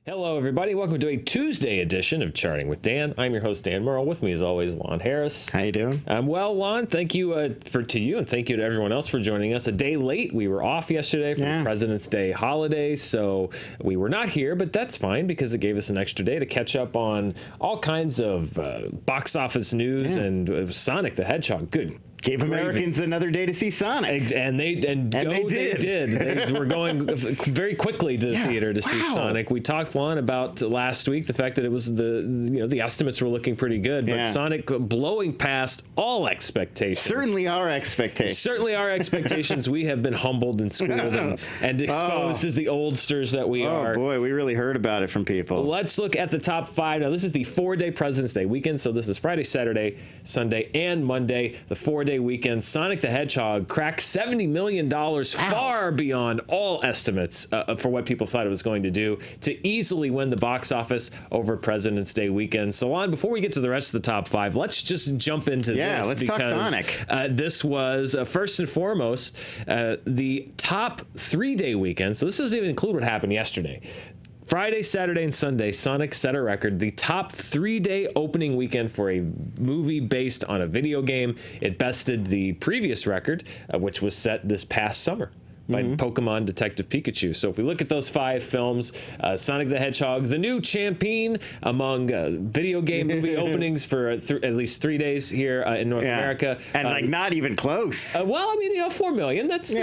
Hello, everybody. Welcome to a Tuesday edition of Charting with Dan. I'm your host, Dan Murrell. With me, as always, Lon Harris. How you doing? I'm well, Lon. Thank you to you, and thank you to everyone else for joining us. A day late. We were off yesterday for the President's Day holiday, so we were not here, but that's fine because it gave us an extra day to catch up on all kinds of box office news and Sonic the Hedgehog. Good. Gave Americans another day to see Sonic. And they did. They were going very quickly to the theater to see Sonic. We talked, Lon, about last week the fact that it was the estimates were looking pretty good, but Sonic blowing past all expectations. Certainly our expectations. We have been humbled and schooled and exposed as the oldsters that we are. Oh boy, we really heard about it from people. Let's look at the top five. Now, this is the 4-day President's Day weekend, so this is Friday, Saturday, Sunday, and Monday. The 4-day weekend, Sonic the Hedgehog cracked $70 million, far beyond all estimates for what people thought it was going to do, to easily win the box office over President's Day weekend. So, Lon, before we get to the rest of the top five, let's just jump into this. Yeah, let's talk Sonic. This was, first and foremost, the top 3-day weekend. So this doesn't even include what happened yesterday. Friday, Saturday, and Sunday, Sonic set a record. The top 3-day opening weekend for a movie based on a video game. It bested the previous record, which was set this past summer by Pokemon Detective Pikachu. So if we look at those 5 films, Sonic the Hedgehog, the new champion among video game movie openings for at least 3 days here in North America. And not even close. Well, I mean, 4 million, that's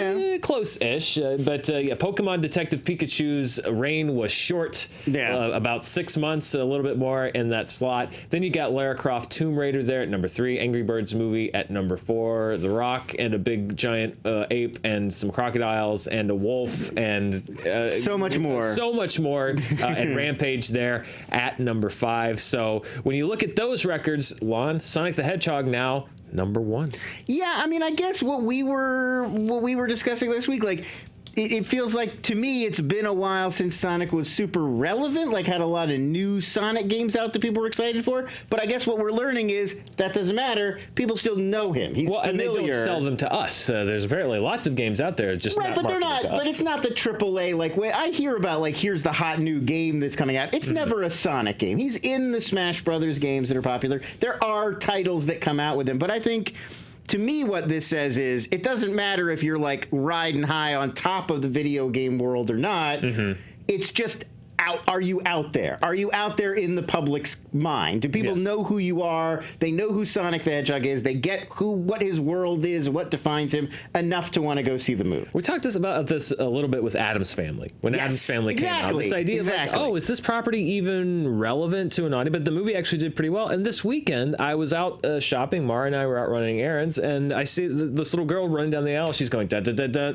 close-ish. But Pokemon Detective Pikachu's reign was short, about 6 months, a little bit more in that slot. Then you got Lara Croft Tomb Raider there at number 3, Angry Birds movie at number 4, The Rock and a big giant ape and some crocodiles and a wolf and so much more and Rampage there at number 5. So when you look at those records, Lon, Sonic the Hedgehog now number 1. Yeah, I mean, I guess what we were discussing this week, like, it feels like, to me, it's been a while since Sonic was super relevant, like had a lot of new Sonic games out that people were excited for. But I guess what we're learning is that doesn't matter. People still know him. He's familiar. And they don't sell them to us. There's apparently lots of games out there just but they're not. But it's not the AAA. Like, when I hear about, like, here's the hot new game that's coming out. It's never a Sonic game. He's in the Smash Brothers games that are popular. There are titles that come out with him, but I think, to me, what this says is it doesn't matter if you're like riding high on top of the video game world or not. It's just, are you out there? Are you out there in the public's mind? Do people know who you are? They know who Sonic the Hedgehog is. They get what his world is, what defines him, enough to want to go see the movie. We talked about this a little bit with Addams Family. When Addams Family came out, this idea of like, is this property even relevant to an audience? But the movie actually did pretty well. And this weekend, I was out shopping. Mara and I were out running errands, and I see this little girl running down the aisle. She's going, da da da da.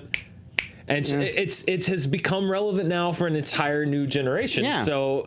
And it has become relevant now for an entire new generation. So,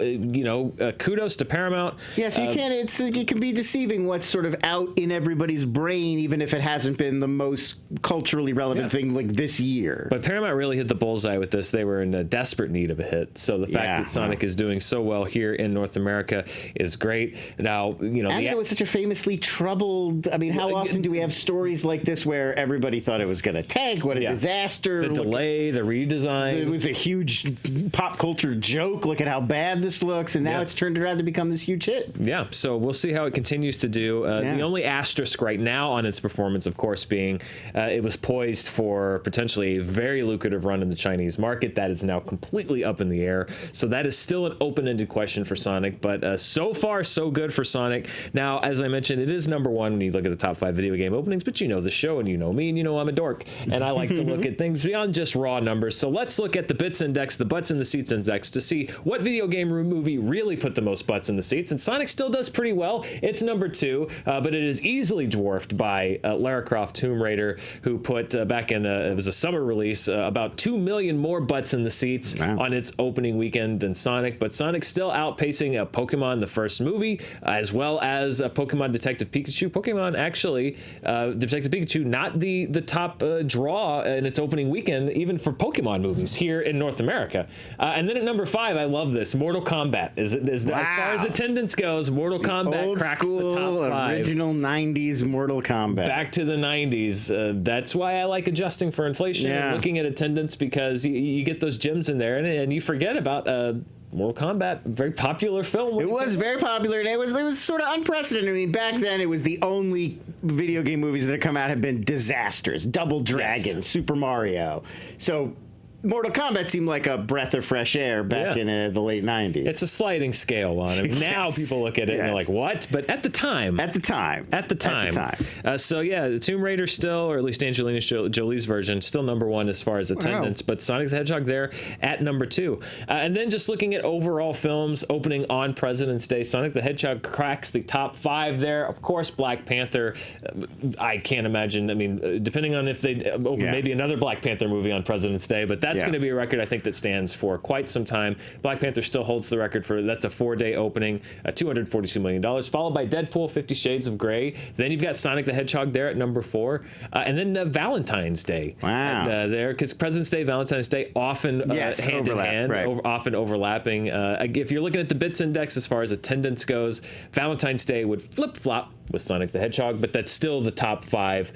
kudos to Paramount. Yeah, so you can't, it can be deceiving what's sort of out in everybody's brain, even if it hasn't been the most culturally relevant thing like this year. But Paramount really hit the bullseye with this. They were in a desperate need of a hit. So the fact that Sonic is doing so well here in North America is great. Now, and it was such a famously troubled, I mean, how often do we have stories like this where everybody thought it was going to tank? What a disaster. The delay. The redesign. It was a huge pop culture joke. Look at how bad this looks, and now it's turned around to become this huge hit. Yeah, so we'll see how it continues to do. The only asterisk right now on its performance, of course, being it was poised for potentially a very lucrative run in the Chinese market. That is now completely up in the air. So that is still an open-ended question for Sonic, but so far, so good for Sonic. Now, as I mentioned, it is number 1 when you look at the top 5 video game openings, but you know the show, and you know me, and you know I'm a dork, and I like to look at things beyond just raw numbers. So let's look at the bits index, the butts in the seats index, to see what video game movie really put the most butts in the seats. And Sonic still does pretty well. It's number 2, but it is easily dwarfed by Lara Croft Tomb Raider, who put back in it was a summer release, about 2 million more butts in the seats on its opening weekend than Sonic. But Sonic's still outpacing Pokemon, the first movie, as well as Pokemon Detective Pikachu. Pokemon actually, Detective Pikachu, not the top draw in its opening weekend, even for Pokemon movies here in North America. And then at number 5, I love this, Mortal Kombat. As far as attendance goes, Mortal Kombat Old cracks school, the top 5. Original 90s Mortal Kombat. Back to the 90s. That's why I like adjusting for inflation and looking at attendance, because you get those gems in there, and you forget about Mortal Kombat, very popular film. It was very popular, and it was sort of unprecedented. I mean, back then it was the only video game movies that had come out had been disasters. Double Dragon, yes. Super Mario. So Mortal Kombat seemed like a breath of fresh air back in the late 90s. It's a sliding scale on it. Now people look at it and they're like, what? But at the time. So yeah, the Tomb Raider still, or at least Angelina Jolie's version, still number one as far as attendance. Wow. But Sonic the Hedgehog there at number 2. And then just looking at overall films opening on President's Day, Sonic the Hedgehog cracks the top 5 there. Of course, Black Panther. I can't imagine. I mean, depending on if they open maybe another Black Panther movie on President's Day, but that's going to be a record I think that stands for quite some time. Black Panther still holds the record for that's a 4-day opening, $242 million, followed by Deadpool, 50 Shades of Grey. Then you've got Sonic the Hedgehog there at number 4, and then Valentine's Day there, because President's Day, Valentine's Day often hand in hand, often overlapping. If you're looking at the Bits Index as far as attendance goes, Valentine's Day would flip-flop with Sonic the Hedgehog, but that's still the top 5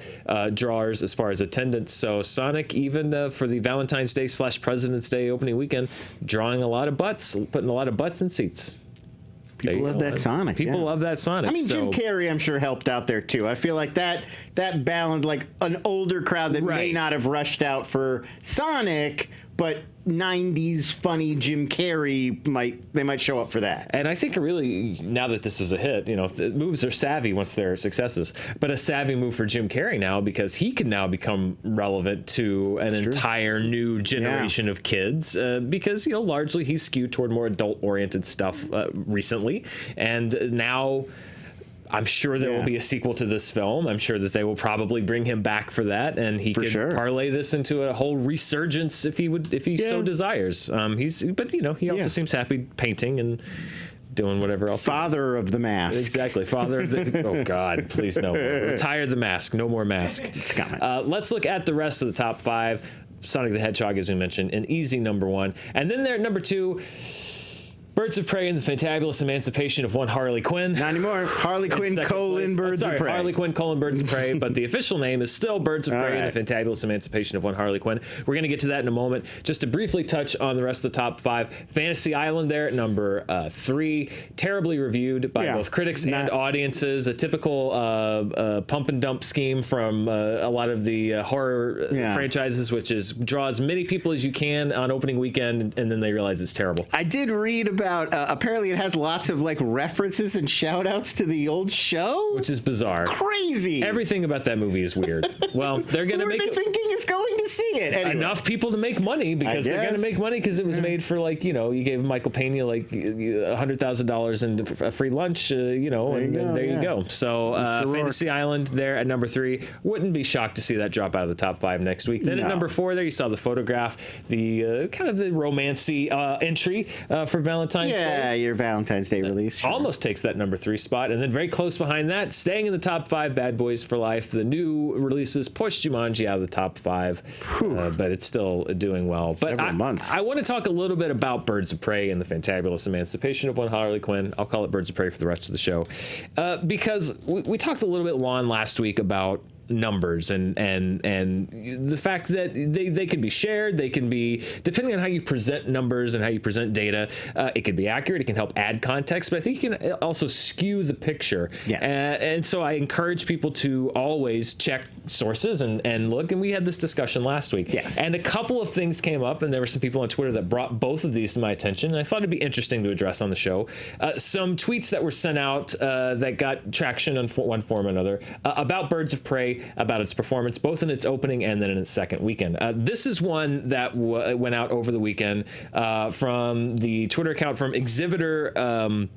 drawers as far as attendance. So Sonic, even for the Valentine's Day / President's Day opening weekend, drawing a lot of butts, putting a lot of butts in seats. People love that Sonic. People love that Sonic. I mean, Jim Carrey, I'm sure, helped out there too. I feel like that balance, like an older crowd that may not have rushed out for Sonic, but 90s funny Jim Carrey might show up for that. And I think really, now that this is a hit, the moves are savvy once they're successes, but a savvy move for Jim Carrey now, because he can now become relevant to an entire new generation of kids, because largely he's skewed toward more adult oriented stuff recently, and now I'm sure there will be a sequel to this film. I'm sure that they will probably bring him back for that, and he could parlay this into a whole resurgence if he so desires. He also seems happy painting and doing whatever else. Father of the mask. Exactly. Father of the... Oh, God, please no more. Retire the mask. No more mask. It's coming. Let's look at the rest of the top 5. Sonic the Hedgehog, as we mentioned, an easy number 1. And then there at number 2... Birds of Prey and the Fantabulous Emancipation of One Harley Quinn. Not anymore. Harley Quinn, Birds of Prey. Harley Quinn, Birds of Prey, but the official name is still Birds of Prey and the Fantabulous Emancipation of One Harley Quinn. We're going to get to that in a moment. Just to briefly touch on the rest of the top 5. Fantasy Island there at number 3. Terribly reviewed by both critics and audiences. A typical pump and dump scheme from a lot of the horror franchises, which is draw as many people as you can on opening weekend, and then they realize it's terrible. I did read about apparently it has lots of references and shout outs to the old show, which is bizarre. Crazy. Everything about that movie is weird. Well, they're going to make thinking it's going to see it anyway. Enough people to make money, because they're going to make money because it was made for you gave Michael Pena $100,000 and a free lunch, and there you go. So Fantasy Island there at number 3. Wouldn't be shocked to see that drop out of the top 5 next week. Then at number 4 there you saw The Photograph, the kind of the romancy entry for Valentine's Day. Your Valentine's Day release. Sure. Almost takes that number 3 spot. And then very close behind that, staying in the top 5, Bad Boys for Life. The new releases pushed Jumanji out of the top 5, but it's still doing well. But I want to talk a little bit about Birds of Prey and the Fantabulous Emancipation of One Harley Quinn. I'll call it Birds of Prey for the rest of the show. Because we talked a little bit, Lon, last week about numbers and the fact that they can be shared, they can be, depending on how you present numbers and how you present data, it can be accurate, it can help add context, but I think you can also skew the picture. Yes. And so I encourage people to always check sources and look, and we had this discussion last week. Yes. And a couple of things came up, and there were some people on Twitter that brought both of these to my attention, and I thought it'd be interesting to address on the show. Some tweets that were sent out that got traction in one form or another about Birds of Prey, about its performance, both in its opening and then in its second weekend. This is one that went out over the weekend from the Twitter account from Exhibitor.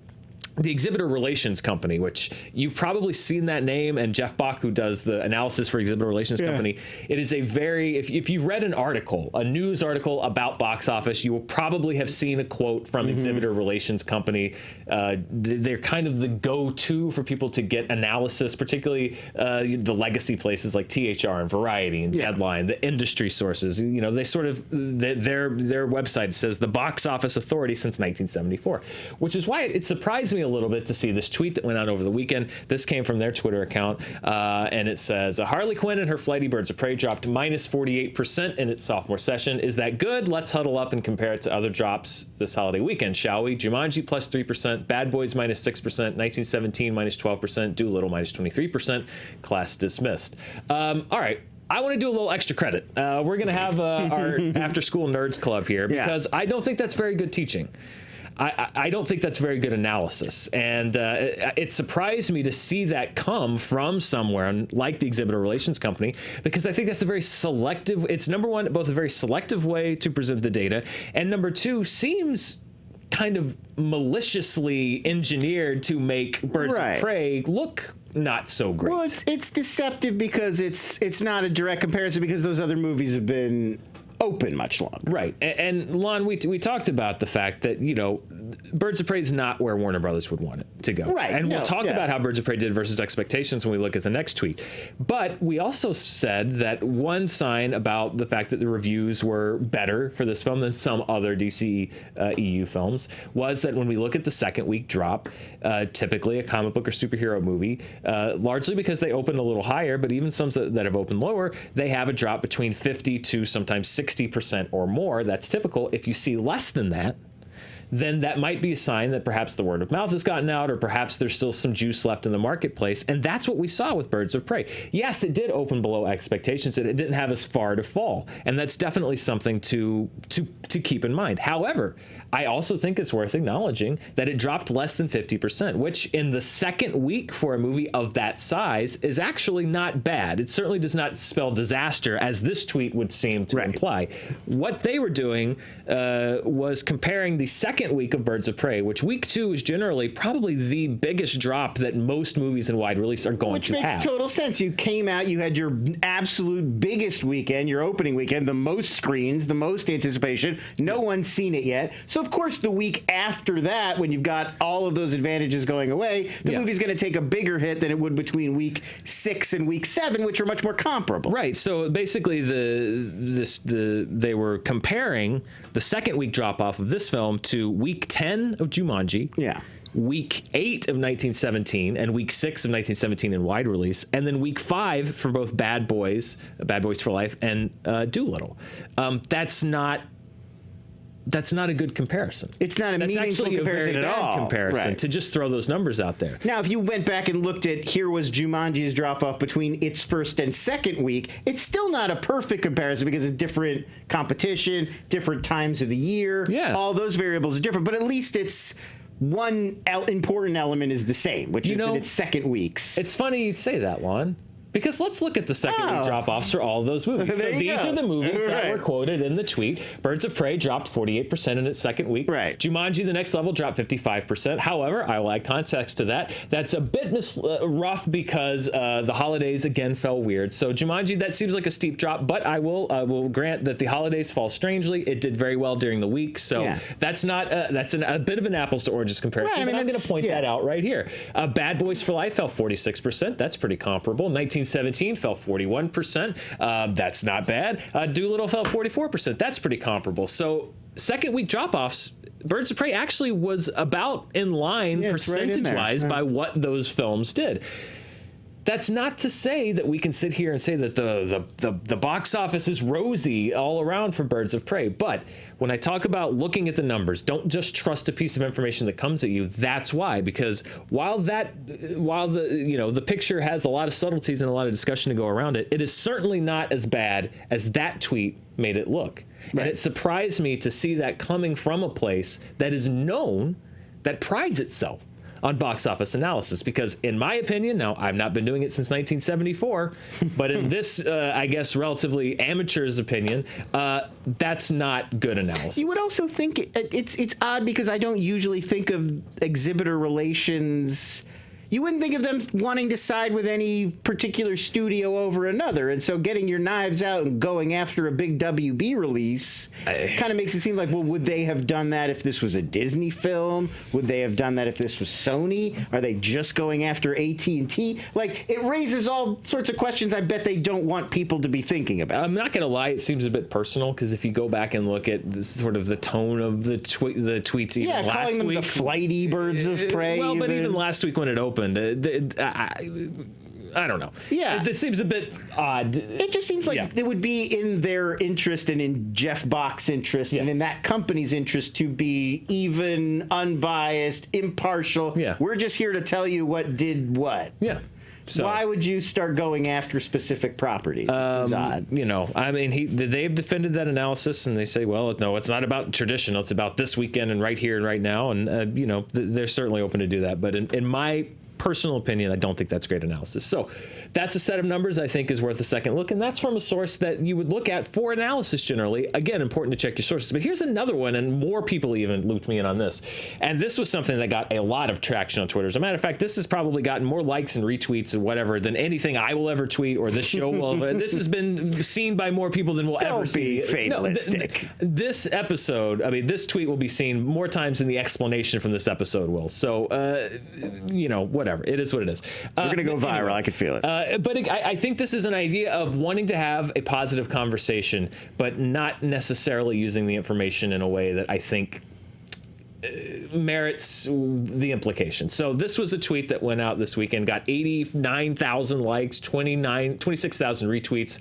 The Exhibitor Relations Company, which you've probably seen that name, and Jeff Bach, who does the analysis for Exhibitor Relations Company. It is a very, if you've read an article, a news article about box office, you will probably have seen a quote from Exhibitor Relations Company. They're kind of the go-to for people to get analysis, particularly the legacy places like THR and Variety and Deadline, the industry sources. They sort of, their website says the box office authority since 1974, which is why it surprised me a little bit to see this tweet that went out over the weekend. This came from their Twitter account, and it says, Harley Quinn and her flighty Birds of Prey dropped minus 48% in its sophomore session. Is that good? Let's huddle up and compare it to other drops this holiday weekend, shall we? Jumanji plus 3%, Bad Boys minus 6%, 1917 minus 12%, Doolittle minus 23%, class dismissed. All right. I want to do a little extra credit. We're going to have our after-school nerds club here because I don't think that's very good teaching. I don't think that's very good analysis. And it surprised me to see that come from somewhere like the Exhibitor Relations Company, because I think that's a very selective, it's number one, both a very selective way to present the data, and number two, seems kind of maliciously engineered to make Birds of Prey look not so great. Well, it's deceptive because it's not a direct comparison because those other movies have been open much longer. Right. And Lon, we talked about the fact that, Birds of Prey is not where Warner Brothers would want it to go. Right. And we'll talk about how Birds of Prey did versus expectations when we look at the next tweet. But we also said that one sign about the fact that the reviews were better for this film than some other DC EU films was that when we look at the second week drop, typically a comic book or superhero movie, largely because they opened a little higher, but even some that have opened lower, they have a drop between 50 to sometimes 60% or more. That's typical. If you see less than that, then that might be a sign that perhaps the word of mouth has gotten out, or perhaps there's still some juice left in the marketplace. And that's what we saw with Birds of Prey. Yes, it did open below expectations, and it didn't have as far to fall. And that's definitely something to keep in mind. However, I also think it's worth acknowledging that it dropped less than 50%, which in the second week for a movie of that size is actually not bad. It certainly does not spell disaster, as this tweet would seem to imply. What they were doing was comparing the second week of Birds of Prey, which week 2 is generally probably the biggest drop that most movies in wide release are going to have. Which makes total sense. You came out, you had your absolute biggest weekend, your opening weekend, the most screens, the most anticipation. No one's seen it yet. So, of course, the week after that, when you've got all of those advantages going away, the movie's going to take a bigger hit than it would between week 6 and week 7, which are much more comparable. Right. So basically, they were comparing the second week drop off of this film to week 10 of Jumanji. Yeah. Week 8 of 1917 and week 6 of 1917 in wide release, and then week 5 for both Bad Boys for Life, and Doolittle. That's not a good comparison. It's not a meaningful comparison at all. That's actually a very bad comparison to just throw those numbers out there. Now, if you went back and looked at here was Jumanji's drop-off between its first and second week, it's still not a perfect comparison because it's different competition, different times of the year. Yeah. All those variables are different, but at least it's one important element is the same, which is that it's second weeks. It's funny you'd say that, Lon. Because let's look at the second week drop-offs for all of those movies. So these are the movies that were quoted in the tweet. Birds of Prey dropped 48% in its second week. Right. Jumanji, The Next Level, dropped 55%. However, I will add context to that. That's a bit rough because the holidays, again, fell weird. So Jumanji, that seems like a steep drop, but I will grant that the holidays fall strangely. It did very well during the week. So that's not that's a bit of an apples to oranges comparison. Right, I'm going to point that out right here. Bad Boys for Life fell 46%. That's pretty comparable. 1917 fell 41%. That's not bad. Doolittle fell 44%. That's pretty comparable. So second week drop-offs, Birds of Prey actually was about in line percentage-wise by what those films did. That's not to say that we can sit here and say that the box office is rosy all around for Birds of Prey. But when I talk about looking at the numbers, don't just trust a piece of information that comes at you. That's why, because while the picture has a lot of subtleties and a lot of discussion to go around it, it is certainly not as bad as that tweet made it look. Right. And it surprised me to see that coming from a place that is known, that prides itself on box office analysis, because in my opinion, now I've not been doing it since 1974, but in this, I guess, relatively amateur's opinion, that's not good analysis. You would also think it's odd because I don't usually think of exhibitor relations you wouldn't think of them wanting to side with any particular studio over another. And so getting your knives out and going after a big WB release kind of makes it seem like, well, would they have done that if this was a Disney film? Would they have done that if this was Sony? Are they just going after AT&T? Like, it raises all sorts of questions I bet they don't want people to be thinking about. I'm not going to lie, it seems a bit personal, because if you go back and look at this, sort of the tone of the tweets even last week. Yeah, calling them the flighty birds of prey. Well, but even last week when it opened, I don't know. Yeah. It seems a bit odd. It just seems like it would be in their interest and in Jeff Bach's interest and in that company's interest to be even, unbiased, impartial. Yeah. We're just here to tell you what did what. Yeah. So, why would you start going after specific properties? It seems odd. You know, I mean, they've defended that analysis, and they say, well, no, it's not about traditional. It's about this weekend and right here and right now. And, you know, they're certainly open to do that. But in my personal opinion, I don't think that's great analysis. So that's a set of numbers I think is worth a second look, and that's from a source that you would look at for analysis generally. Again, important to check your sources. But here's another one, and more people even looped me in on this. And this was something that got a lot of traction on Twitter. As a matter of fact, this has probably gotten more likes and retweets and whatever than anything I will ever tweet or this show will. This has been seen by more people than we'll ever see. Don't be fatalistic. No, this episode, I mean, this tweet will be seen more times than the explanation from this episode will. So, you know, whatever. It is what it is. We're going to go viral. Anyway, I could feel it. But I think this is an idea of wanting to have a positive conversation, but not necessarily using the information in a way that I think merits the implication. So this was a tweet that went out this weekend, got 89,000 likes, 26,000 retweets.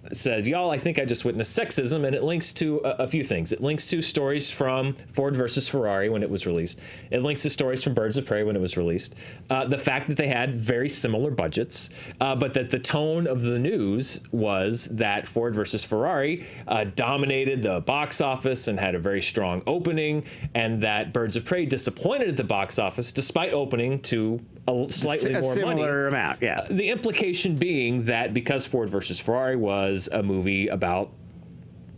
It says, y'all, I think I just witnessed sexism, and it links to a few things. It links to stories from Ford versus Ferrari when it was released. It links to stories from Birds of Prey when it was released. The fact that they had very similar budgets, but that the tone of the news was that Ford versus Ferrari dominated the box office and had a very strong opening, and that Birds of Prey disappointed at the box office despite opening to a slightly more money. A similar amount, yeah. The implication being that because Ford versus Ferrari was a movie about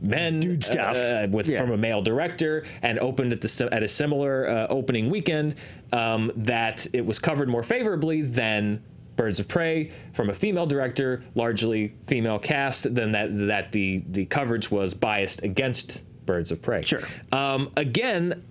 men, dude stuff, from a male director, and opened at a similar opening weekend, that it was covered more favorably than Birds of Prey from a female director, largely female cast, than that the coverage was biased against Birds of Prey. Sure. Again,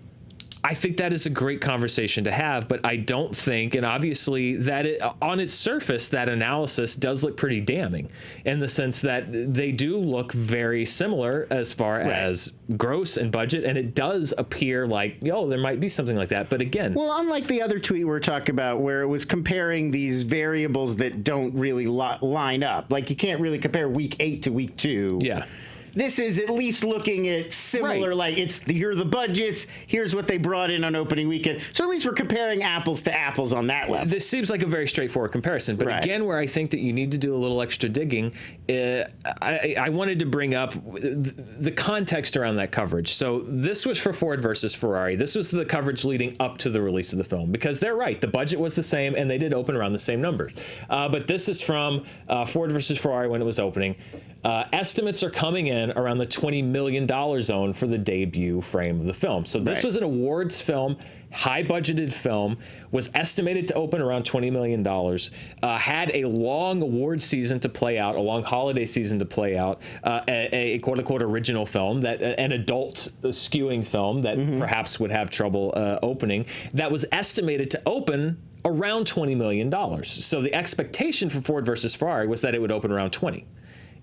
I think that is a great conversation to have, but I don't think, and obviously that on its surface, that analysis does look pretty damning in the sense that they do look very similar as far as gross and budget, and it does appear like, there might be something like that. But again, well, unlike the other tweet we were talking about where it was comparing these variables that don't really line up, like you can't really compare week 8 to week 2. Yeah. This is at least looking at similar, like here are the budgets, here's what they brought in on opening weekend. So at least we're comparing apples to apples on that level. This seems like a very straightforward comparison. But again, where I think that you need to do a little extra digging, I wanted to bring up the context around that coverage. So this was for Ford versus Ferrari. This was the coverage leading up to the release of the film. Because they're right, the budget was the same and they did open around the same numbers. But this is from Ford versus Ferrari when it was opening. Estimates are coming in around the $20 million zone for the debut frame of the film. So this was an awards film, high-budgeted film, was estimated to open around $20 million, had a long award season to play out, a long holiday season to play out, a quote-unquote original film, that an adult skewing film that perhaps would have trouble opening, that was estimated to open around $20 million. So the expectation for Ford versus Ferrari was that it would open around 20.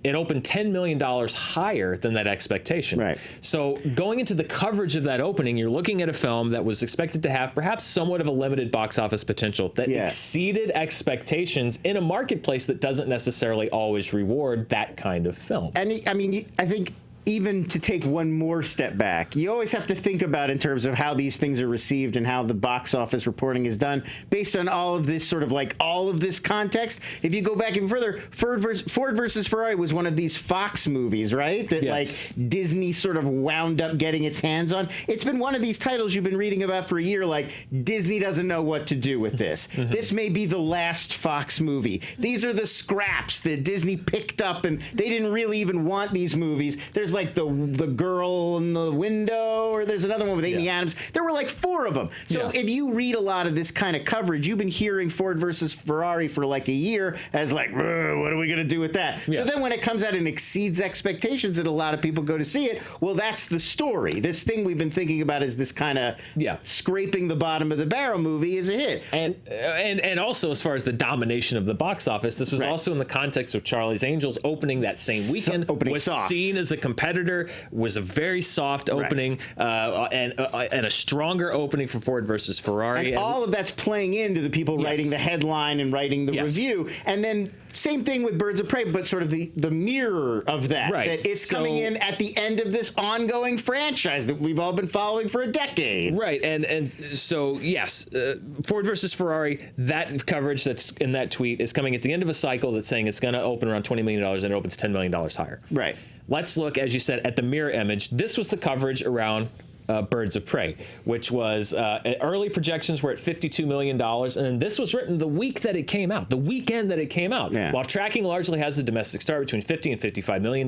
It opened $10 million higher than that expectation. Right. So going into the coverage of that opening, you're looking at a film that was expected to have perhaps somewhat of a limited box office potential that exceeded expectations in a marketplace that doesn't necessarily always reward that kind of film. And I mean, I think even to take one more step back, you always have to think about in terms of how these things are received and how the box office reporting is done based on all of this sort of like all of this context. If you go back even further, Ford versus Ferrari was one of these Fox movies, right? That like Disney sort of wound up getting its hands on. It's been one of these titles you've been reading about for a year, like Disney doesn't know what to do with this. This may be the last Fox movie. These are the scraps that Disney picked up and they didn't really even want these movies. There's there's like the girl in the window, or there's another one with Amy Adams. There were like 4 of them. So if you read a lot of this kind of coverage, you've been hearing Ford versus Ferrari for like a year as like, what are we going to do with that? So then when it comes out and exceeds expectations and a lot of people go to see it, well, that's the story. This thing we've been thinking about is this kind of scraping the bottom of the barrel movie is a hit. And also, as far as the domination of the box office, this was also in the context of Charlie's Angels opening that same weekend. Was seen as a competitor, was a very soft opening, and a stronger opening for Ford versus Ferrari. And all of that's playing into the people writing the headline and writing the review. And then same thing with Birds of Prey, but sort of the mirror of that. That it's coming in at the end of this ongoing franchise that we've all been following for a decade. Right. And so, yes, Ford versus Ferrari, that coverage that's in that tweet is coming at the end of a cycle that's saying it's going to open around $20 million and it opens $10 million higher. Right. Let's look, as you said, at the mirror image. This was the coverage around Birds of Prey, which was early projections were at $52 million. And this was written the week that it came out, the weekend that it came out. While tracking largely has a domestic start between $50 and $55 million,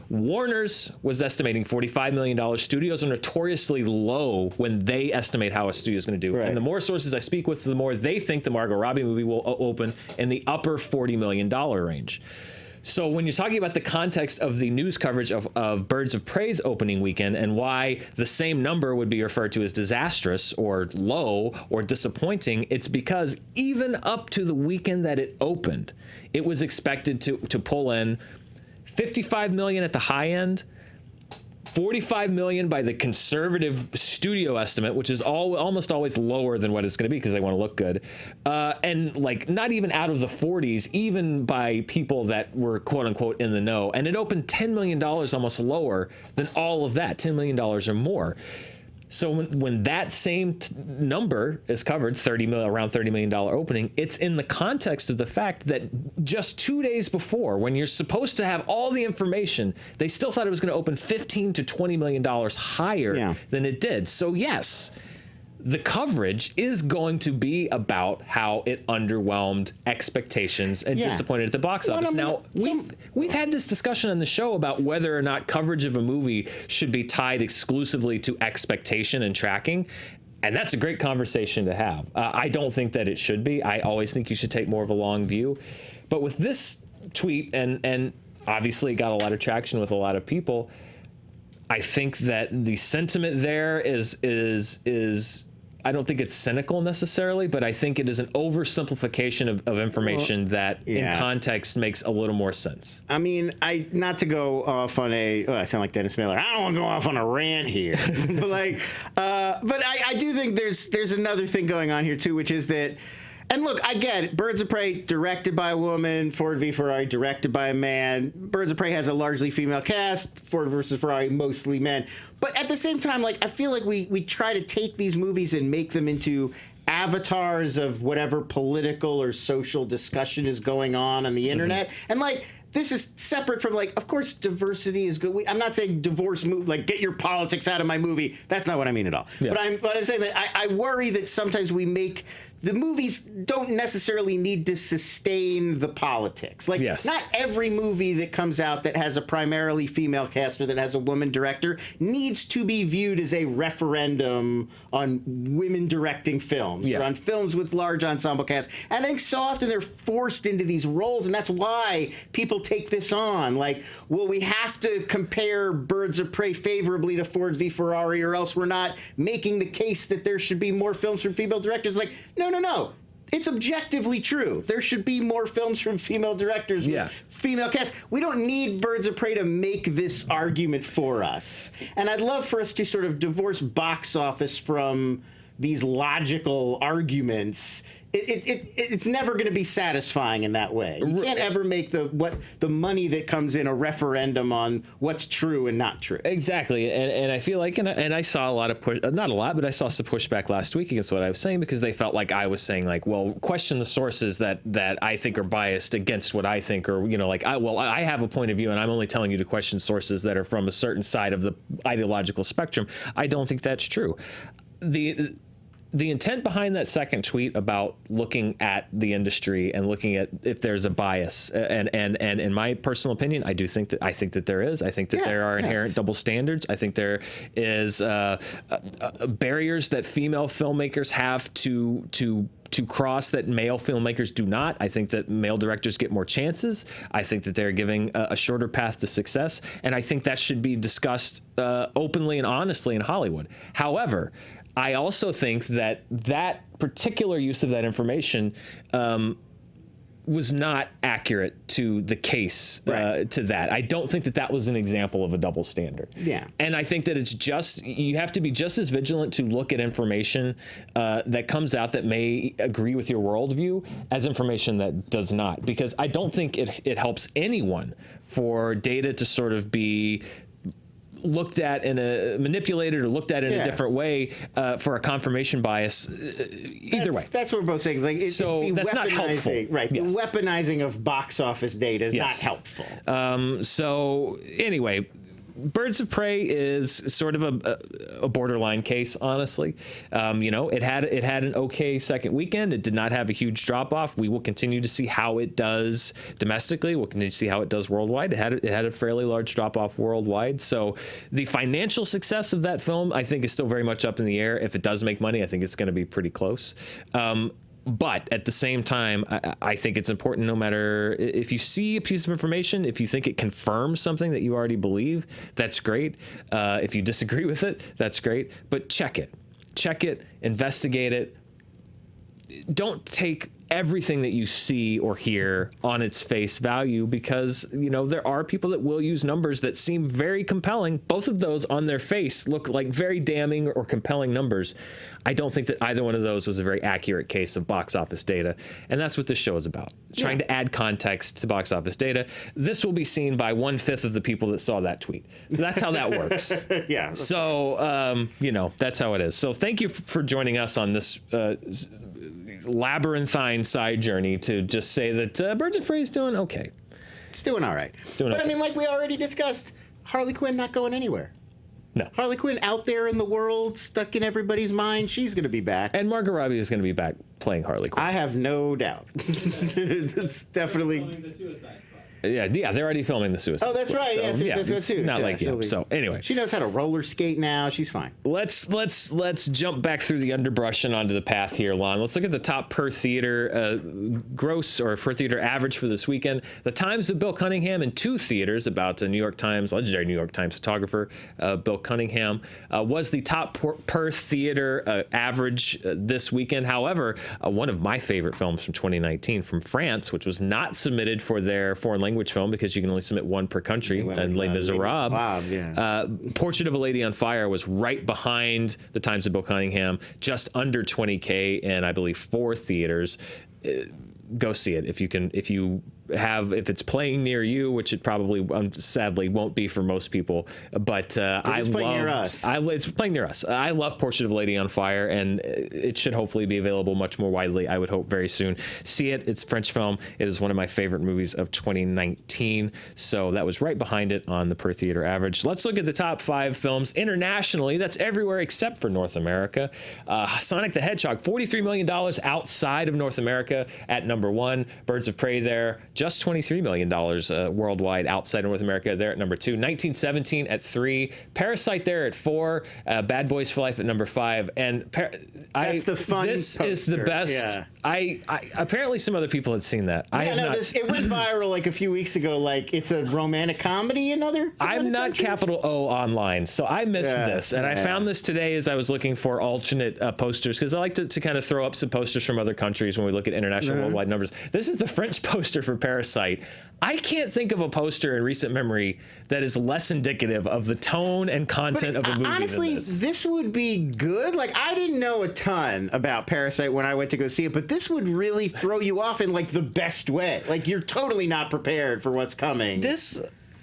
Warner's was estimating $45 million. Studios are notoriously low when they estimate how a studio is going to do. And the more sources I speak with, the more they think the Margot Robbie movie will open in the upper $40 million range. So when you're talking about the context of the news coverage of Birds of Prey's opening weekend and why the same number would be referred to as disastrous or low or disappointing, it's because even up to the weekend that it opened, it was expected to pull in $55 million at the high end, $45 million by the conservative studio estimate, which is almost always lower than what it's going to be because they want to look good, and like not even out of the 40s, even by people that were quote unquote in the know. And it opened $10 million almost lower than all of that, $10 million or more. So when that same number is covered, around $30 million opening, it's in the context of the fact that just 2 days before, when you're supposed to have all the information, they still thought it was going to open $15 to $20 million higher than it did. So yes, the coverage is going to be about how it underwhelmed expectations and disappointed at the box office. Now, we've had this discussion on the show about whether or not coverage of a movie should be tied exclusively to expectation and tracking. And that's a great conversation to have. I don't think that it should be. I always think you should take more of a long view. But with this tweet, and obviously it got a lot of traction with a lot of people, I think that the sentiment there is I don't think it's cynical necessarily, but I think it is an oversimplification of information that in context makes a little more sense. I mean, not to go off on I sound like Dennis Miller. I don't want to go off on a rant here, but I do think there's another thing going on here too, which is that. And look, I get it. Birds of Prey, directed by a woman. Ford v. Ferrari, directed by a man. Birds of Prey has a largely female cast. Ford versus Ferrari, mostly men. But at the same time, like, I feel like we try to take these movies and make them into avatars of whatever political or social discussion is going on the internet. And, like, this is separate from, like, of course, diversity is good. I'm not saying divorce movie, like, get your politics out of my movie. That's not what I mean at all. But I'm saying that I worry that sometimes we make the movies don't necessarily need to sustain the politics. Like, not every movie that comes out that has a primarily female cast or that has a woman director needs to be viewed as a referendum on women directing films or on films with large ensemble casts. And I think so often they're forced into these roles, and that's why people take this on. Like, well, we have to compare Birds of Prey favorably to Ford v. Ferrari, or else we're not making the case that there should be more films from female directors. Like, no. It's objectively true. There should be more films from female directors with female casts. We don't need Birds of Prey to make this argument for us. And I'd love for us to sort of divorce box office from these logical arguments. It's never going to be satisfying in that way. You can't ever make the money that comes in a referendum on what's true and not true. Exactly, and I feel like, and I saw a lot of not a lot, but I saw some pushback last week against what I was saying, because they felt like I was saying, like, well, question the sources that I think are biased against what I think, or like I have a point of view and I'm only telling you to question sources that are from a certain side of the ideological spectrum. I don't think that's true. the intent behind that second tweet about looking at the industry and looking at if there's a bias, and in my personal opinion, I think that there is. I think that there are inherent double standards. I think there is barriers that female filmmakers have to cross that male filmmakers do not. I think that male directors get more chances. I think that they're giving a shorter path to success, and I think that should be discussed openly and honestly in Hollywood. However, I also think that particular use of that information was not accurate to the case, to that. I don't think that was an example of a double standard. Yeah. And I think that you have to be just as vigilant to look at information that comes out that may agree with your worldview as information that does not. Because I don't think it helps anyone for data to sort of be looked at manipulated or looked at in a different way for a confirmation bias. Either way, that's what we're both saying. Like, it's the that's not helpful, right? Yes. The weaponizing of box office data is not helpful. So anyway, Birds of Prey is sort of a borderline case, honestly. It had an okay second weekend. It did not have a huge drop off. We will continue to see how it does domestically. We'll continue to see how it does worldwide. It had a fairly large drop off worldwide. So the financial success of that film, I think, is still very much up in the air. If it does make money, I think it's going to be pretty close. But at the same time, I think it's important, no matter if you see a piece of information, if you think it confirms something that you already believe, that's great. If you disagree with it, that's great. But check it, investigate it. Don't take everything that you see or hear on its face value, because there are people that will use numbers that seem very compelling. Both of those on their face look like very damning or compelling numbers. I don't think that either one of those was a very accurate case of box office data, and that's what this show is about, trying to add context to box office data. This will be seen by 1/5 of the people that saw that tweet. So that's how that works. Yeah. So that's how it is. So thank you for joining us on this labyrinthine side journey to just say that Birds of Prey is doing okay. It's doing all right. But I mean, like we already discussed, Harley Quinn not going anywhere. No. Harley Quinn out there in the world, stuck in everybody's mind. She's going to be back. And Margot Robbie is going to be back playing Harley Quinn. I have no doubt. It's definitely... Yeah, they're already filming the Suicide Squad. Oh, that's right. So, That's what too. Not like you. So anyway, she knows how to roller skate now. She's fine. Let's jump back through the underbrush and onto the path here, Lon. Let's look at the top per theater gross or per theater average for this weekend. The Times of Bill Cunningham in 2 theaters, about a legendary New York Times photographer, Bill Cunningham, was the top per theater average this weekend. However, one of my favorite films from 2019 from France, which was not submitted for their foreign language film because you can only submit one per country, and Les Miserables. Portrait of a Lady on Fire was right behind the Times of Bill Cunningham, just under 20K, and I believe 4 theaters. Go see it if you can. If it's playing near you, which it probably sadly won't be for most people, but it's playing near us. It's playing near us. I love Portrait of a Lady on Fire, and it should hopefully be available much more widely, I would hope, very soon. See it. It's a French film. It is one of my favorite movies of 2019, so that was right behind it on the per theater average. Let's look at the top 5 films internationally. That's everywhere except for North America. Sonic the Hedgehog, $43 million outside of North America at number 1. Birds of Prey there, just $23 million worldwide outside of North America. There at number 2. 1917 at 3. Parasite there at 4. Bad Boys for Life at number 5. And that's the fun. This poster. is the best. Yeah. I apparently some other people had seen that. It went viral like a few weeks ago. Like it's a romantic comedy in other. I'm not countries? Capital O online, so I missed this, and I found this today as I was looking for alternate posters, because I like to kind of throw up some posters from other countries when we look at international worldwide numbers. This is the French poster for Parasite. I can't think of a poster in recent memory that is less indicative of the tone and content of a movie honestly, than this. This would be good. Like, I didn't know a ton about Parasite when I went to go see it, but this would really throw you off in like the best way. Like, you're totally not prepared for what's coming.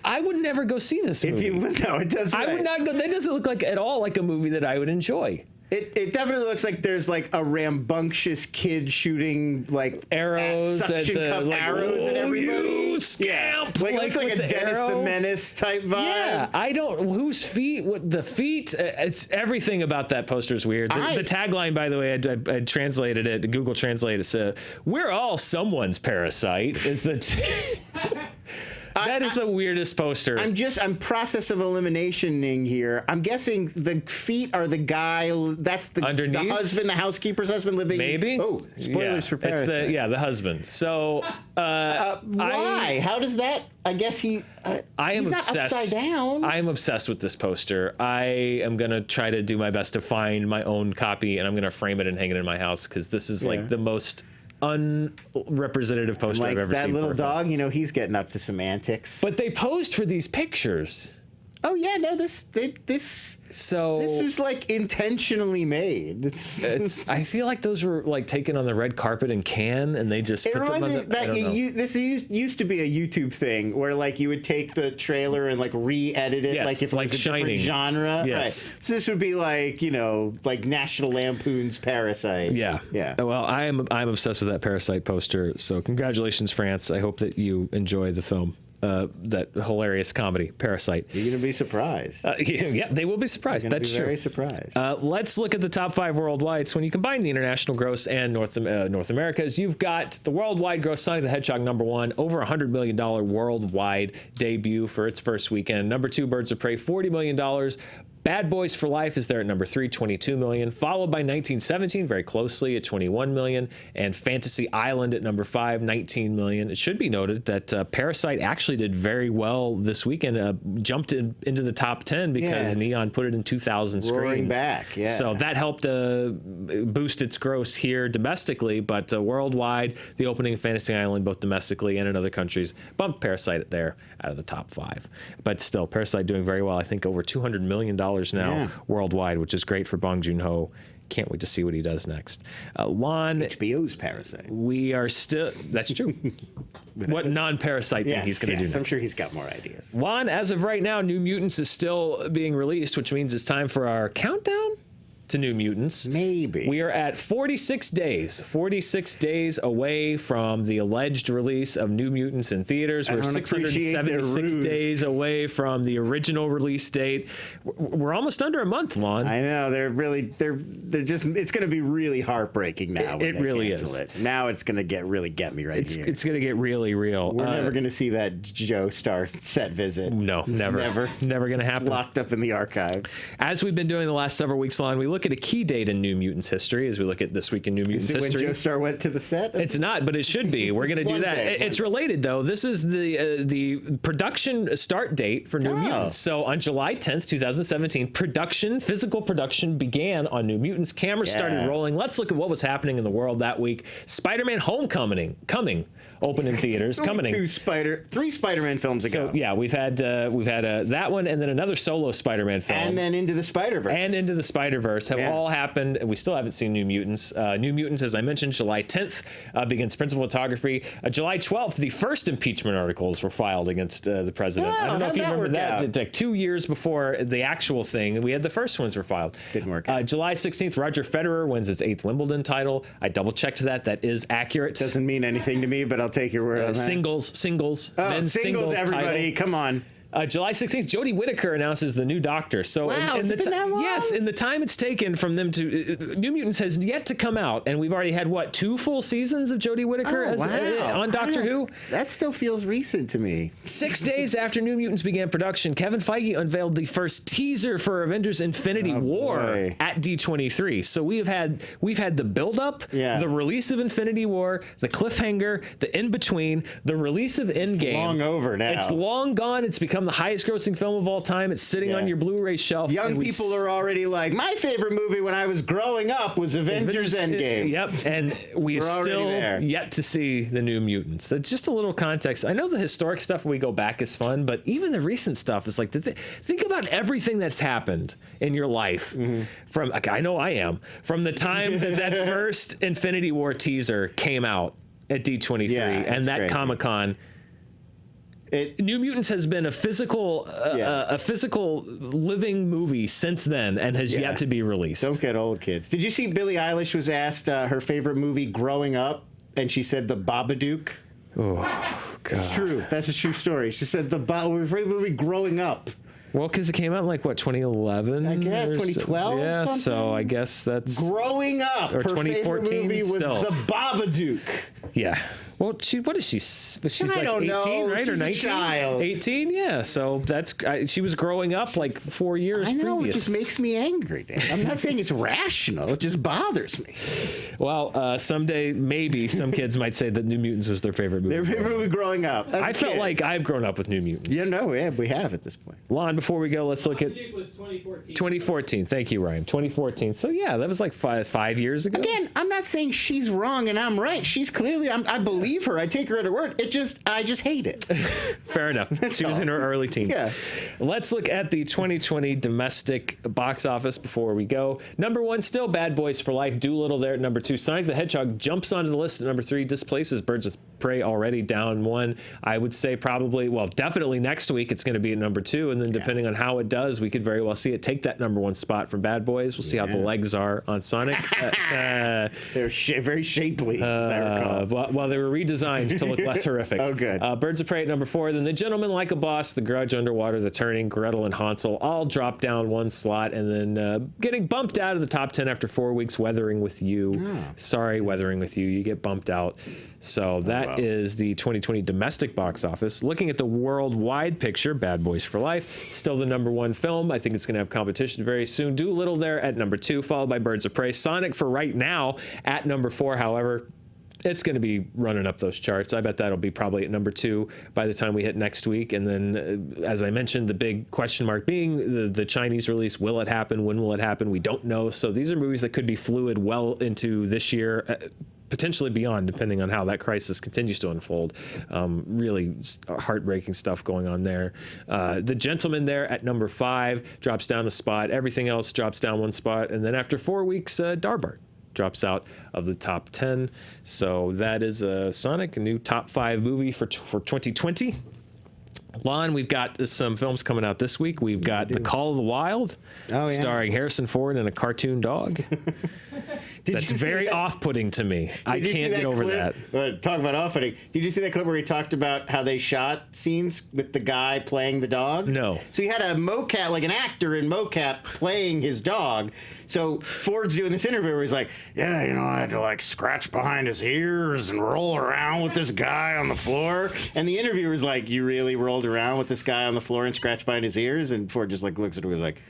I would never go see this movie. No, it doesn't. I would not go. That doesn't look like at all like a movie that I would enjoy. It definitely looks like there's like a rambunctious kid shooting like arrows suction cup arrows at everybody. scamp. Like it looks like a Dennis the Menace type vibe. Yeah, I don't. Whose feet? What the feet? It's everything about that poster is weird. The tagline, by the way, I translated it. Google Translate it said, "We're all someone's parasite." Is the that is the weirdest poster. I'm process of eliminationing here. I'm guessing the feet are the guy. That's the husband, the housekeeper's husband living. Maybe. Oh, spoilers for Parasite. It's the husband. So why? How does that? I guess he's not upside down. I am obsessed with this poster. I am gonna try to do my best to find my own copy, and I'm gonna frame it and hang it in my house because this is like the most unrepresentative poster I've ever seen. That little dog, he's getting up to some antics. But they posed for these pictures. Oh yeah, no, this was like intentionally made. I feel like those were like taken on the red carpet in Cannes, and they just put them on this used to be a YouTube thing where like you would take the trailer and like re-edit it, like if it was a different genre. Yes. Right. So this would be like like National Lampoon's Parasite. Yeah. Well, I'm obsessed with that Parasite poster. So congratulations, France. I hope that you enjoy the film. That hilarious comedy, Parasite. You're going to be surprised. Yeah, they will be surprised. That's true. Very surprised. Let's look at the top 5 worldwide. So when you combine the international gross and North America's, you've got the worldwide gross Sonic the Hedgehog #1, over $100 million worldwide debut for its first weekend. #2, Birds of Prey, $40 million. Bad Boys for Life is there at #3, $22 million, followed by 1917 very closely at $21 million, and Fantasy Island at #5, $19 million. It should be noted that Parasite actually did very well this weekend, jumped into the top 10 because Neon put it in 2,000 screens. Roaring back, yeah. So that helped boost its gross here domestically, but worldwide, the opening of Fantasy Island, both domestically and in other countries, bumped Parasite there out of the top 5. But still, Parasite doing very well. I think over $200 million now worldwide, which is great for Bong Joon-ho. Can't wait to see what he does next. Lon, HBO's Parasite. We are still. That's true. What non-Parasite thing he's going to do next? I'm sure he's got more ideas. Lon, as of right now, New Mutants is still being released, which means it's time for our countdown to New Mutants. Maybe. We are at 46 days. 46 days away from the alleged release of New Mutants in theaters. We're 676 days away from the original release date. We're almost under a month, Lon. I know. They're just, it's going to be really heartbreaking now. It really is. Now it's going to really get me right here. It's going to get really real. We're never going to see that Joe Star set visit. No, never. Never going to happen. It's locked up in the archives. As we've been doing the last several weeks, Lon, we look at a key date in New Mutants history as we look at This Week in New Mutants history. History. When Joe Star went to the set? It's not, but it should be. We're going to do that. It's related, though. This is the production start date for New Mutants. So on July 10th, 2017, physical production began on New Mutants. Cameras started rolling. Let's look at what was happening in the world that week. Spider-Man Homecoming open in theaters. Three Spider-Man films ago. So yeah, we've had that one, and then another solo Spider-Man film, and then Into the Spider-Verse, have all happened, and we still haven't seen New Mutants. New Mutants, as I mentioned, July 10th begins principal photography. July 12th, the first impeachment articles were filed against the president. I don't know if you remember that. It's like 2 years before the actual thing. We had the first ones were filed. Didn't work out. July 16th, Roger Federer wins his 8th Wimbledon title. I double-checked that. That is accurate. Doesn't mean anything to me, but I'll take your word on that. Singles. Men's singles, everybody, title. Come on. July 16th, Jodie Whittaker announces the new Doctor. So has it been that long? Yes, in the time it's taken from them to New Mutants has yet to come out, and we've already had 2 full seasons of Jodie Whittaker on Doctor Who. That still feels recent to me. 6 days after New Mutants began production, Kevin Feige unveiled the first teaser for Avengers: Infinity War at D23. So we've had the build-up, the release of Infinity War, the cliffhanger, the in-between, the release of Endgame. It's long over now. It's long gone. It's become the highest grossing film of all time. It's sitting on your Blu-ray shelf. Young people are already like, my favorite movie when I was growing up was Avengers Endgame. Yep, and we're still yet to see the New Mutants. It's just a little context. I know the historic stuff when we go back is fun, but even the recent stuff is like, think about everything that's happened in your life. From I know I am. From the time that first Infinity War teaser came out at D23 and that crazy. Comic-Con. New Mutants has been a physical living movie since then and has yet to be released. Don't get old, kids. Did you see Billie Eilish was asked her favorite movie growing up, and she said The Babadook? Oh, God. It's true. That's a true story. She said the movie Growing Up. Well, because it came out in like, what, 2011? I guess 2012. Yeah, something? so I guess that's Growing Up. or Her 2014 favorite movie was still. The Babadook. Yeah. Well, what is she? She's like don't 18, know. right? She's Or a 19? child. 18, yeah. So she was growing up like 4 years I know, previous. it just makes me angry, Dan. I'm not saying it's rational. It just bothers me. Well, someday maybe some kids might say that New Mutants was their favorite movie. Their favorite movie growing up. As I a felt kid. like I've grown up with New Mutants. Yeah, no, yeah, we have at this point. Lon, before we go, let's look at Babadook was 2014. 2014. Thank you, Ryan. 2014. So yeah, that was like five years ago. Again, I'm not saying she's wrong and I'm right. She's clearly, I believe her. I take her at her word. I just hate it. Fair enough. She was in her early teens. Yeah. Let's look at the 2020 domestic box office before we go. Number 1, still Bad Boys for Life. Doolittle there at number 2. Sonic the Hedgehog jumps onto the list at number 3. Displaces Birds of Prey already down 1. I would say probably, well, definitely next week it's going to be at number 2. And then depending on how it does, we could very well see it take that number 1 spot from Bad Boys. We'll see how the legs are on Sonic. They're very shapely, as I recall. Well, they were redesigned to look less horrific. Oh, good. Birds of Prey at number 4. Then The Gentleman Like a Boss, The Grudge, Underwater, The Turning, Gretel, and Hansel all drop down 1 slot, and then getting bumped out of the top 10 after 4 weeks. Weathering with You. Sorry, Weathering with You. You get bumped out. So that is the 2020 domestic box office. Looking at the worldwide picture, Bad Boys for Life, still the number 1 film. I think it's going to have competition very soon. Doolittle there at number 2, followed by Birds of Prey. Sonic for right now at number 4. However, it's going to be running up those charts. I bet that'll be probably at number 2 by the time we hit next week. And then, as I mentioned, the big question mark being the Chinese release. Will it happen? When will it happen? We don't know. So these are movies that could be fluid well into this year, potentially beyond, depending on how that crisis continues to unfold. Really heartbreaking stuff going on there. The Gentleman there at number 5 drops down a spot. Everything else drops down 1 spot. And then after 4 weeks, Darbart drops out of the top 10. So that is Sonic, a new top 5 movie for 2020. Lon, we've got some films coming out this week. We've got The Call of the Wild, starring Harrison Ford and a cartoon dog. That's very off-putting to me. I can't get over that. Talk about off-putting. Did you see that clip where he talked about how they shot scenes with the guy playing the dog? No. So he had a mocap, like an actor in mocap, playing his dog. So Ford's doing this interview where he's like, yeah, you know, I had to like scratch behind his ears and roll around with this guy on the floor. And the interviewer's like, you really rolled around with this guy on the floor and scratched behind his ears? And Ford just like looks at him and is like,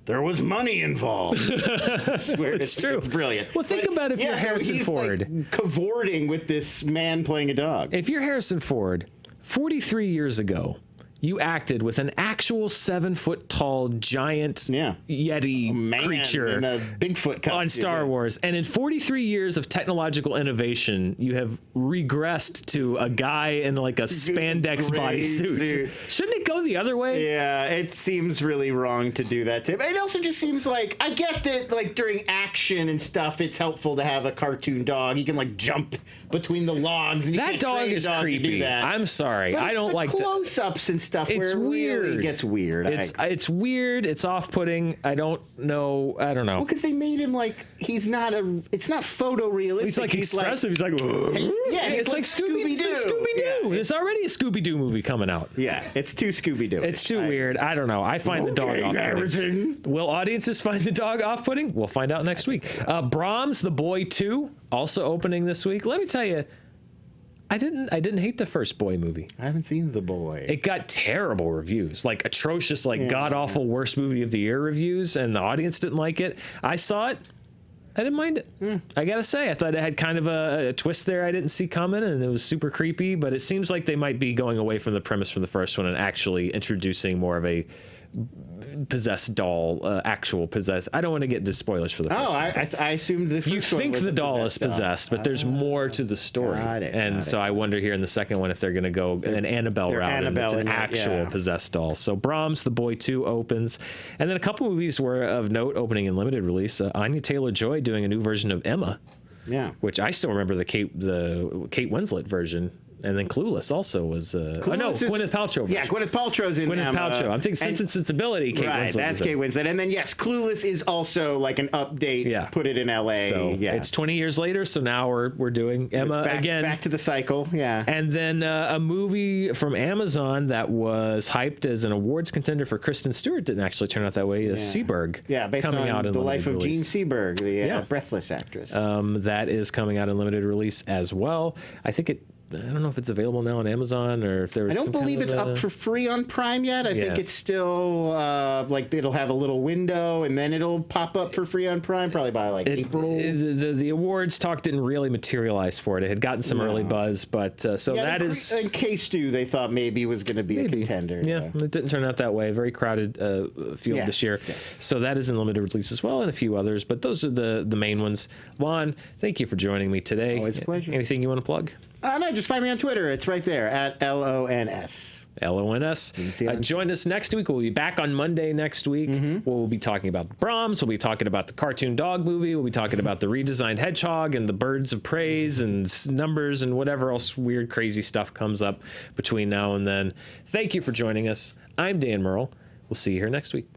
there was money involved. I swear, it's true. It's brilliant. Well, think about if you're Harrison Ford. Like cavorting with this man playing a dog. If you're Harrison Ford, 43 years ago, you acted with an actual 7-foot-tall giant Yeti creature in a Bigfoot costume on Star Wars. And in 43 years of technological innovation, you have regressed to a guy in like a spandex bodysuit. Shouldn't it go the other way? Yeah, it seems really wrong to do that to him. It also just seems like, I get that like during action and stuff, it's helpful to have a cartoon dog. He can like jump between the logs. And that dog is creepy. I'm sorry. But I don't like close-ups and stuff it's where weird. It really gets weird. It's weird. It's off-putting. I don't know. Well, because they made him like it's not photorealistic. He's like expressive. He's like, it's like Scooby-Doo. Scooby-Doo. There's already a Scooby-Doo movie coming out. Yeah, it's too Scooby-Doo. It's too weird. I don't know. I find the dog off-putting. Will audiences find the dog off-putting? We'll find out next week. Brahms, The Boy 2, also opening this week. Let me tell you, I didn't hate the first Boy movie. I haven't seen The Boy. It got terrible reviews, like atrocious, like god-awful worst movie of the year reviews, and the audience didn't like it. I saw it. I didn't mind it. I gotta say, I thought it had kind of a twist there I didn't see coming, and it was super creepy, but it seems like they might be going away from the premise from the first one and actually introducing more of a possessed doll, actual possessed. I don't want to get into spoilers for the first one. I assumed the first one. You think the doll is possessed, but there's more to the story. I wonder here in the second one if they're going to go an Annabelle route and it's an actual possessed doll. So Brahms, The Boy 2 opens. And then a couple movies were of note opening in limited release. Anya Taylor-Joy doing a new version of Emma. Yeah. Which I still remember the Kate Winslet version. And then Clueless also was. Gwyneth Paltrow. Yeah, Gwyneth Paltrow's in Gwyneth Paltrow. I'm thinking Sense and Sensibility. Kate Right, Winslet that's Kate Winslet. And then, yes, Clueless is also like an update. Yeah. Put it in L.A. So it's 20 years later, so now we're doing Emma again. Back to the cycle, yeah. And then a movie from Amazon that was hyped as an awards contender for Kristen Stewart didn't actually turn out that way. Seberg. Yeah, based coming on out in the life of release. Jean Seberg, the Breathless actress. That is coming out in limited release as well. I don't know if it's available now on Amazon or if there was. I don't believe it's up for free on Prime yet. I think it's still like it'll have a little window and then it'll pop up for free on Prime probably by April. The awards talk didn't really materialize for it. It had gotten some early buzz, but that is. In K-Stew, they thought maybe was going to be a contender. Yeah, it didn't turn out that way. Very crowded field this year. Yes. So that is in limited release as well, and a few others. But those are the main ones. Lon, thank you for joining me today. Always a pleasure. Anything you want to plug? No, just find me on Twitter. It's right there at LONS. LONS. Join us next week. We'll be back on Monday next week. We'll be talking about Brahms. We'll be talking about the cartoon dog movie. We'll be talking about the redesigned hedgehog and the birds of praise and numbers and whatever else weird, crazy stuff comes up between now and then. Thank you for joining us. I'm Dan Murrell. We'll see you here next week.